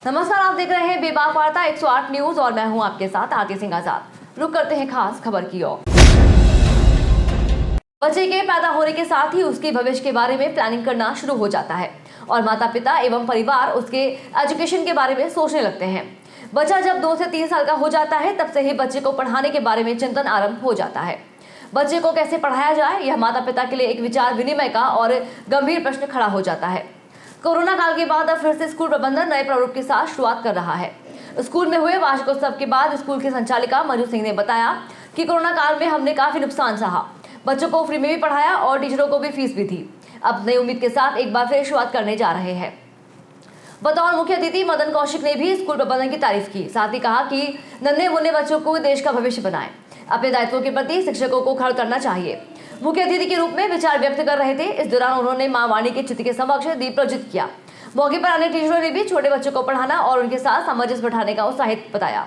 नमस्कार, आप देख रहे हैं बेबाक वार्ता 108 न्यूज और मैं हूं आपके साथ आरती सिंह आजाद। रुक करते हैं खास खबर की ओर। बच्चे के पैदा होने के साथ ही उसके भविष्य के बारे में प्लानिंग करना शुरू हो जाता है और माता पिता एवं परिवार उसके एजुकेशन के बारे में सोचने लगते हैं। बच्चा जब 2 से 3 साल का हो जाता है तब से ही बच्चे को पढ़ाने के बारे में चिंतन आरंभ हो जाता है। बच्चे को कैसे पढ़ाया जाए, यह माता पिता के लिए एक विचार विनिमय का और गंभीर प्रश्न खड़ा हो जाता है। कोरोना काल के बाद अब फिर से स्कूल प्रबंधन नए प्रारूप के साथ शुरुआत कर रहा है। स्कूल में हुए वार्षिकोत्सव के बाद स्कूल की संचालिका मंजू सिंह ने बताया कि कोरोना काल में हमने काफी नुकसान सहा, बच्चों को फ्री में भी पढ़ाया और टीचरों को भी फीस भी दी। अब नई उम्मीद के साथ एक बार फिर शुरुआत करने जा रहे हैं। बतौर मुख्य अतिथि मदन कौशिक ने भी स्कूल प्रबंधन की तारीफ की, साथ ही कहा कि नन्हे मुन्ने बच्चों को देश का भविष्य बनाएं। अपने दायित्वों के प्रति शिक्षकों को खड़ा करना चाहिए। मुख्य अतिथि के रूप में विचार व्यक्त कर रहे थे। इस दौरान उन्होंने मां वाणी के चित्र के समक्ष दीप प्रज्वलित किया। मौके पर अन्य टीचरों ने भी छोटे बच्चों को पढ़ाना और उनके साथ सामंजस्य बैठाने का उत्साहित बताया।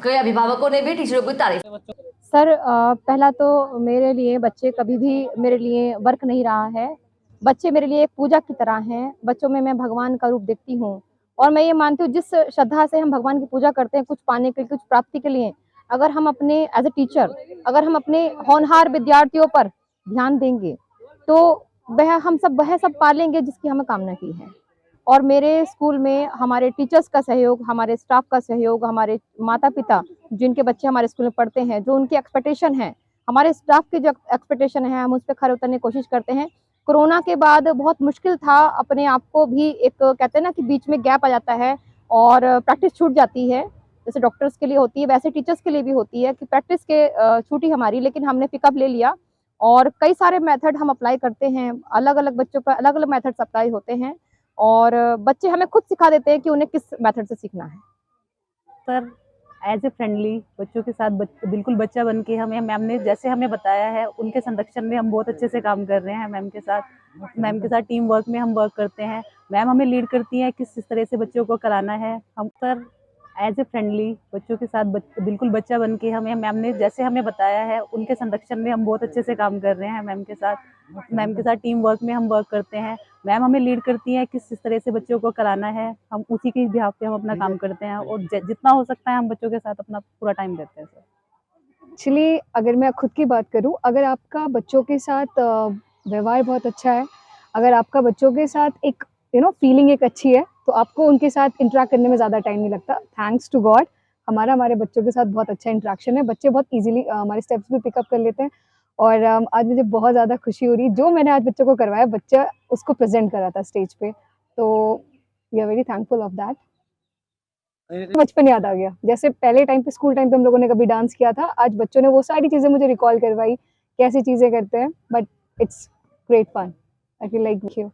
कई अभिभावकों ने भी टीचरों की तारीफ। सर, पहला तो मेरे लिए बच्चे कभी भी मेरे लिए वर्क नहीं रहा है। बच्चे मेरे लिए एक पूजा की तरह हैं। बच्चों में मैं भगवान का रूप देखती हूँ और मैं ये मानती हूँ जिस श्रद्धा से हम भगवान की पूजा करते हैं कुछ पाने के लिए, कुछ प्राप्ति के लिए, अगर हम अपने एज ए टीचर अगर हम अपने होनहार विद्यार्थियों पर ध्यान देंगे तो वह सब पालेंगे जिसकी हमें कामना की है। और मेरे स्कूल में हमारे टीचर्स का सहयोग, हमारे स्टाफ का सहयोग, हमारे माता पिता जिनके बच्चे हमारे स्कूल में पढ़ते हैं, जो उनकी एक्सपेक्टेशन है, हमारे स्टाफ की जो एक्सपेक्टेशन है, हम उस पर खरे उतरने की कोशिश करते हैं। कोरोना के बाद बहुत मुश्किल था अपने आप को भी, एक कहते हैं ना कि बीच में गैप आ जाता है और प्रैक्टिस छूट जाती है। जैसे डॉक्टर्स के लिए होती है वैसे टीचर्स के लिए भी होती है कि प्रैक्टिस के छूटी हमारी, लेकिन हमने पिकअप ले लिया और कई सारे मेथड हम अप्लाई करते हैं। अलग अलग बच्चों पर अलग अलग मेथड्स अप्लाई होते हैं और बच्चे हमें खुद सिखा देते हैं कि उन्हें किस मेथड से सीखना है। सर, एज ए फ्रेंडली बच्चों के साथ बिल्कुल बच्चा बन के हमें मैम ने जैसे हमें बताया है उनके संरक्षण में हम बहुत अच्छे से काम कर रहे हैं। मैम के साथ टीम वर्क में हम वर्क करते हैं। मैम हमें लीड करती है किस तरह से बच्चों को कराना है। हम सर एज ए फ्रेंडली बच्चों के साथ बिल्कुल बच्चा बन के हमें मैम ने जैसे हमें बताया है उनके संरक्षण में हम बहुत अच्छे से काम कर रहे हैं। मैम के साथ टीम वर्क में हम वर्क करते हैं। मैम हमें लीड करती है किस तरह से बच्चों को कराना है। हम उसी के बिहाफ पे हम अपना काम करते हैं और जितना हो सकता है हम बच्चों के साथ अपना पूरा टाइम देते हैं। सर एक्चुअली अगर मैं खुद की बात करूं, अगर आपका बच्चों के साथ व्यवहार बहुत अच्छा है, अगर आपका बच्चों के साथ एक फीलिंग एक अच्छी है, तो आपको उनके साथ इंटरेक्ट करने में ज़्यादा टाइम नहीं लगता। थैंक्स टू गॉड हमारे बच्चों के साथ बहुत अच्छा इंटरेक्शन है। बच्चे बहुत इजीली हमारे स्टेप्स भी पिकअप कर लेते हैं और आज मुझे बहुत ज़्यादा खुशी हो रही है। जो मैंने आज बच्चों को करवाया, बच्चा उसको प्रेजेंट करा था स्टेज पे, तो we are very thankful of that. बचपन याद आ गया, जैसे पहले टाइम पे स्कूल टाइम पे हम लोगों ने कभी डांस किया था, आज बच्चों ने वो सारी चीजें मुझे रिकॉल करवाई, कैसी चीजें करते हैं। But it's great fun, I feel like you.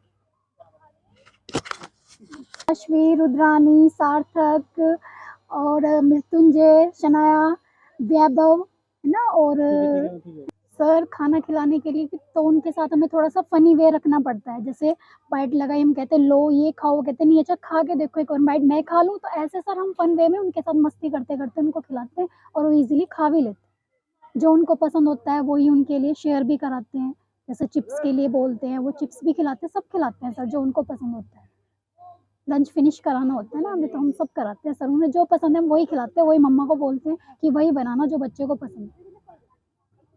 Ashvi, Rudrani, Sarthak और मृत्युंजय, शनाया, वैभव है ना। और सर खाना खिलाने के लिए तो उनके साथ हमें थोड़ा सा फनी वे रखना पड़ता है। जैसे बाइट लगाई, हम कहते हैं लो ये खाओ, कहते नहीं अच्छा खा के देखो एक और बाइट मैं खा लूँ, तो ऐसे सर हम फन वे में उनके साथ मस्ती करते करते उनको खिलाते हैं और वो इजीली खा भी लेते हैं। जो उनको पसंद होता है वही उनके लिए शेयर भी कराते हैं। जैसे चिप्स के लिए बोलते हैं, वो चिप्स भी खिलाते हैं, सब खिलाते हैं सर जो उनको पसंद होता है। लंच फिनिश कराना होता है ना, अभी तो हम सब कराते हैं सर, उन्हें जो पसंद है हम वही खिलाते हैं, वही मम्मा को बोलते हैं कि वही बनाना जो बच्चे को पसंद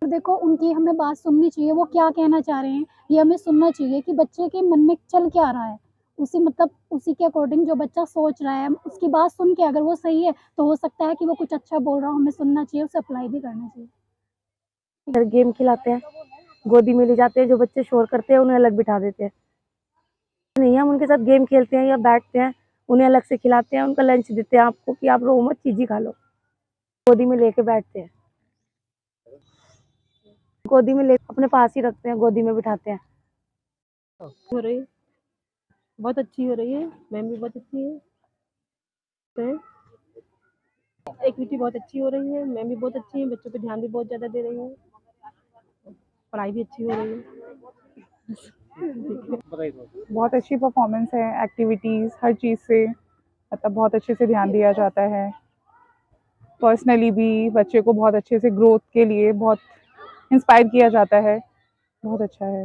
है। देखो उनकी हमें बात सुननी चाहिए, वो क्या कहना चाह रहे हैं ये हमें सुनना चाहिए कि बच्चे के मन में चल क्या रहा है, उसी के अकॉर्डिंग जो बच्चा सोच रहा है उसकी बात सुन के अगर वो सही है तो हो सकता है कि वो कुछ अच्छा बोल रहा हो, हमें सुनना चाहिए, उसे अप्लाई भी करना चाहिए। गेम खिलाते हैं, गोदी में ले जाते हैं, जो बच्चे शोर करते हैं उन्हें अलग बिठा देते हैं। नहीं, हम उनके साथ गेम खेलते हैं या बैठते हैं, उन्हें अलग से खिलाते हैं, उनका लंच देते हैं आपको कि आप रो मत, चीज़ी खा लो। गोदी में लेके बैठते हैं, गोदी में ले अपने पास ही रखते हैं, गोदी में बिठाते हैं। हो रही है, बहुत अच्छी हो रही है। मैम भी बहुत अच्छी है, एक्टिविटी बहुत अच्छी हो रही है, मैम भी बहुत अच्छी है, बच्चों पे ध्यान भी बहुत ज़्यादा दे रही है, पढ़ाई भी अच्छी हो रही है। बहुत अच्छी परफॉर्मेंस है, एक्टिविटीज़ हर चीज़ से मतलब बहुत अच्छे से ध्यान दिया जाता है। पर्सनली भी बच्चे को बहुत अच्छे से ग्रोथ के लिए बहुत इंस्पायर किया जाता है। बहुत अच्छा है।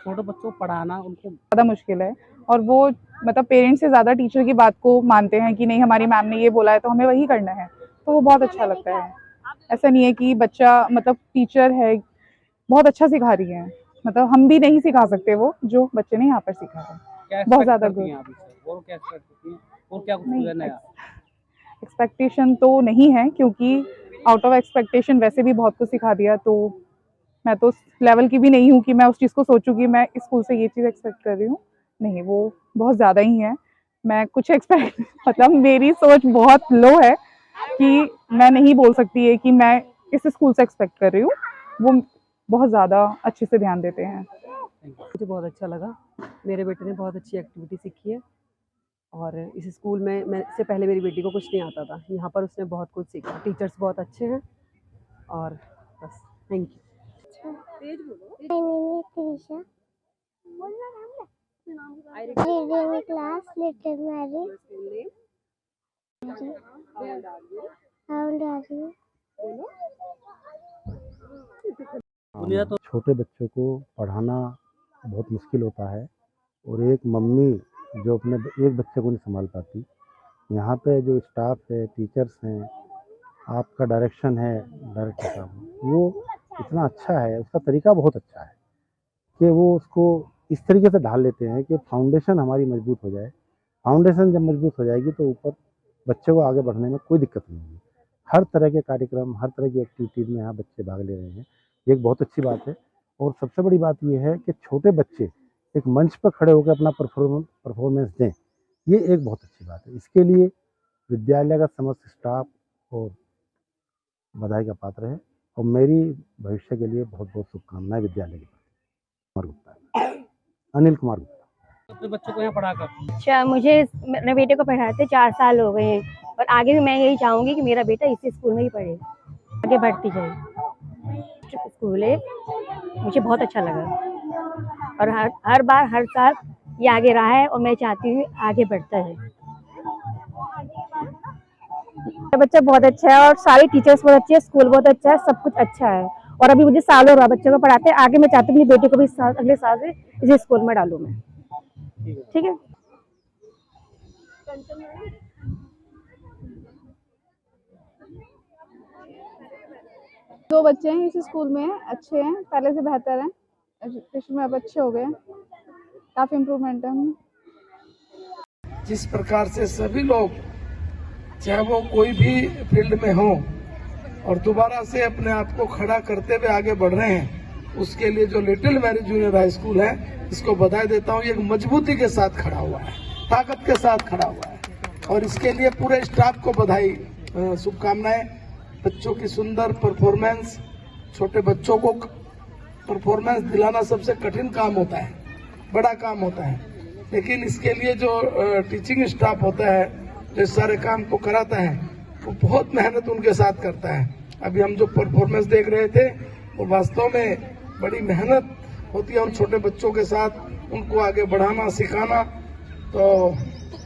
छोटे बच्चों को पढ़ाना उनको ज़्यादा मुश्किल है। और वो मतलब पेरेंट्स से ज़्यादा टीचर की बात को मानते हैं कि नहीं हमारी मैम ने ये बोला है तो हमें वही करना है, तो वो बहुत अच्छा लगता है। ऐसा नहीं है कि बच्चा मतलब टीचर है बहुत अच्छा सिखा रही है, मतलब हम भी नहीं सिखा सकते वो जो बच्चे ने यहाँ पर सीखा है। क्या बहुत expect ज़्यादा करती good। हैं आप इससे? और क्या एक्सपेक्ट करती हैं और क्या कुछ नहीं, नया? एक्सपेक्टेशन तो नहीं है क्योंकि आउट ऑफ एक्सपेक्टेशन वैसे भी बहुत कुछ सिखा दिया, तो मैं तो उस लेवल की भी नहीं हूँ कि मैं उस चीज़ को सोचूं कि मैं इस स्कूल से ये चीज़ एक्सपेक्ट कर रही हूँ। नहीं, वो बहुत ज़्यादा ही है। मैं कुछ एक्सपेक्ट मतलब मेरी सोच बहुत लो है कि मैं नहीं बोल सकती है कि मैं इस स्कूल से एक्सपेक्ट कर रही हूँ। वो बहुत ज़्यादा अच्छे से ध्यान देते हैं। मुझे बहुत अच्छा लगा। मेरे बेटे ने बहुत अच्छी एक्टिविटी सीखी है और इस स्कूल में मैं इससे पहले मेरी बेटी को कुछ नहीं आता था, यहाँ पर उसने बहुत कुछ सीखा। टीचर्स बहुत अच्छे हैं और बस thank you. My name is Trisha. Reading class Little Mary. How old are you? दुनिया तो छोटे बच्चों को पढ़ाना बहुत मुश्किल होता है और एक मम्मी जो अपने एक बच्चे को नहीं संभाल पाती, यहाँ पे जो स्टाफ है, टीचर्स हैं, आपका डायरेक्शन है, डायरेक्टर साहब, वो इतना अच्छा है, उसका तरीका बहुत अच्छा है कि वो उसको इस तरीके से ढाल लेते हैं कि फाउंडेशन हमारी मजबूत हो जाए। फाउंडेशन जब मजबूत हो जाएगी तो ऊपर बच्चे को आगे बढ़ने में कोई दिक्कत नहीं होगी। हर तरह के कार्यक्रम, हर तरह की एक्टिविटीज़ में यहाँ बच्चे भाग ले रहे हैं, ये एक बहुत अच्छी बात है। और सबसे बड़ी बात ये है कि छोटे बच्चे एक मंच पर खड़े होकर अपना परफॉर्मेंस दें, ये एक बहुत अच्छी बात है। इसके लिए विद्यालय का समस्त स्टाफ और बधाई का पात्र है और मेरी भविष्य के लिए बहुत बहुत शुभकामनाएं विद्यालय के प्रति। अनिल कुमार गुप्ता। अपने बच्चों को यहाँ पढ़ाकर अच्छा, मुझे मेरे बेटे को पढ़ाते 4 साल हो गए हैं और आगे भी मैं यही चाहूँगी कि मेरा बेटा इसी स्कूल में ही पढ़े, आगे बढ़ती जाए। स्कूल है, मुझे बहुत अच्छा लगा और हर बार हर साल ये आगे रहा है और मैं चाहती हूँ आगे बढ़ता है। बच्चा बहुत अच्छा है और सारी टीचर्स बहुत अच्छी है, स्कूल बहुत अच्छा है, सब कुछ अच्छा है। और अभी मुझे साल हो रहा बच्चों को पढ़ाते, आगे मैं चाहती हूँ अपनी बेटी को भी अगले साल से इसी स्कूल में डालूँ मैं। ठीक है। दो बच्चे हैं इस स्कूल में, अच्छे हैं, पहले से बेहतर हैं, एजुकेशन में अब अच्छे हो गए, काफ़ी इम्प्रूवमेंट है। जिस प्रकार से सभी लोग चाहे वो कोई भी फील्ड में हो और दोबारा से अपने आप को खड़ा करते हुए आगे बढ़ रहे हैं, उसके लिए जो little Mary junior high school है, इसको बधाई देता हूँ। ये एक मजबूती के साथ खड़ा हुआ है, ताकत के साथ खड़ा हुआ है और इसके लिए पूरे स्टाफ को बधाई, शुभकामनाएं। बच्चों की सुंदर परफॉर्मेंस, छोटे बच्चों को परफॉर्मेंस दिलाना सबसे कठिन काम होता है, बड़ा काम होता है, लेकिन इसके लिए जो टीचिंग स्टाफ होता है, जो इस सारे काम को कराता है, वो बहुत मेहनत उनके साथ करता है। अभी हम जो परफॉर्मेंस देख रहे थे वो वास्तव में बड़ी मेहनत होती है उन छोटे बच्चों के साथ, उनको आगे बढ़ाना, सिखाना। तो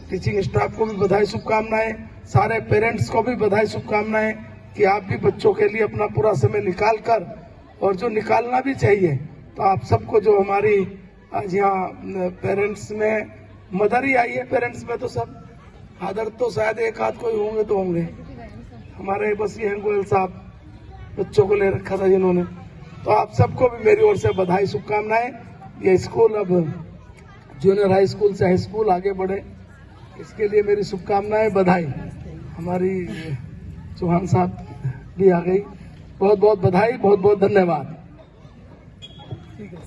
टीचिंग स्टाफ को भी बधाई, शुभकामनाएं। सारे पेरेंट्स को भी बधाई, शुभकामनाएं कि आप भी बच्चों के लिए अपना पूरा समय निकाल कर, और जो निकालना भी चाहिए, तो आप सबको जो हमारी आज यहाँ पेरेंट्स में मदर ही आई है, पेरेंट्स में तो सब फादर तो शायद एक आध कोई होंगे तो होंगे, हमारे बस ये हैं गोयल साहब बच्चों को ले रखा था जिन्होंने। तो आप सबको भी मेरी ओर से बधाई, शुभकामनाएं। ये स्कूल अब जूनियर हाई स्कूल से हाई स्कूल आगे बढ़े, इसके लिए मेरी शुभकामनाएं, बधाई। हमारी चौहान साहब भी आ गई, बहुत बहुत बधाई, बहुत बहुत धन्यवाद।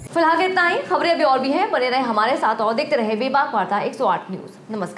फिलहाल इतना ही। खबरें अभी और भी हैं, बने रहे हमारे साथ और देखते रहे बेबाक वार्ता 108 न्यूज। नमस्कार।